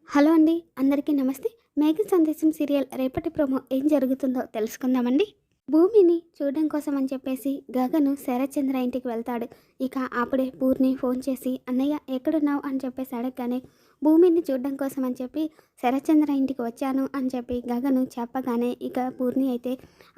Hello అండి, అందరికీ నమస్తే. 'మేఘ సందేశం' సీరియల్ రేపటి ప్రోమో ఏం జరుగుతుందో తెలుసుకుందామండి. భూమిని చూడడం కోసం అని చెప్పేసి గగను శరత్చంద్ర ఇంటికి వెళ్తాడు. ఇక అప్పుడే పూర్ణి ఫోన్ చేసి అన్నయ్య ఎక్కడున్నావు అని చెప్పేసి అడగగానే భూమిని చూడడం కోసం అని చెప్పి శరత్చంద్ర ఇంటికి వచ్చాను అని చెప్పి గగను చెప్పగానే ఇక పూర్ణి అయితే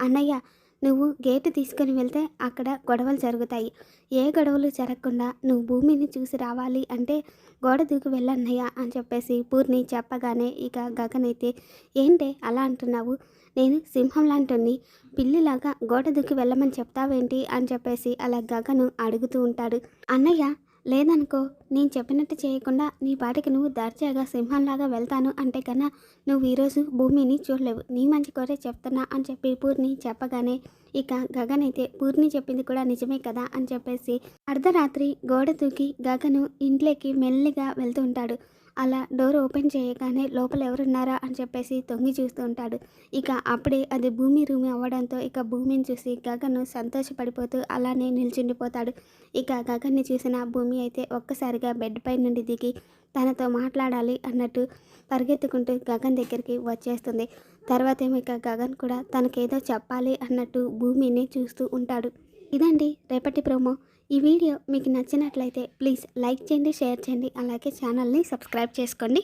అన్నయ్య నువ్వు గేటు తీసుకుని వెళ్తే అక్కడ గొడవలు జరుగుతాయి. ఏ గొడవలు జరగకుండా నువ్వు భూమిని చూసి రావాలి అంటే గోడ దూకి వెళ్ళన్నయ్య అని చెప్పేసి పూర్ణి చెప్పగానే ఇక గగన్ అయితే ఏంటే అలా అంటున్నావు, నేను సింహం లాంటిని పిల్లిలాగా గోడ దూకి వెళ్ళమని చెప్తావేంటి అని చెప్పేసి అలా గగను అడుగుతూ ఉంటాడు. అన్నయ్య లేదనుకో, నేను చెప్పినట్టు చేయకుండా నీ పాటికి నువ్వు దర్జాగా సింహంలాగా వెళ్తాను అంటే కన్నా నువ్వు ఈరోజు భూమిని చూడలేవు, నీ మంచి కోరే చెప్తున్నా అని చెప్పి పూర్ణి చెప్పగానే ఇక గగన్ అయితే పూర్ణి చెప్పింది కూడా నిజమే కదా అని చెప్పేసి అర్ధరాత్రి గోడ దూకి గగను ఇంట్లోకి మెల్లిగా వెళ్తూ ఉంటాడు. అలా డోర్ ఓపెన్ చేయగానే లోపల ఎవరున్నారా అని చెప్పేసి తొంగి చూస్తూ ఉంటాడు. ఇక అప్పుడే అది భూమి రూమి అవ్వడంతో ఇక భూమిని చూసి గగను సంతోషపడిపోతూ అలానే నిల్చుండిపోతాడు. ఇక గగన్ని చూసిన భూమి అయితే ఒక్కసారిగా బెడ్ పై నుండి దిగి తనతో మాట్లాడాలి అన్నట్టు పరిగెత్తుకుంటూ గగన్ దగ్గరికి వచ్చేస్తుంది. తర్వాత ఏమో ఇక గగన్ కూడా తనకేదో చెప్పాలి అన్నట్టు భూమిని చూస్తూ ఉంటాడు. ఇదండి రేపటి ప్రోమో. ఈ వీడియో మీకు నచ్చినట్లయితే ప్లీజ్ లైక్ చేయండి, షేర్ చేయండి, అలాగే ఛానల్ని సబ్స్క్రైబ్ చేసుకోండి.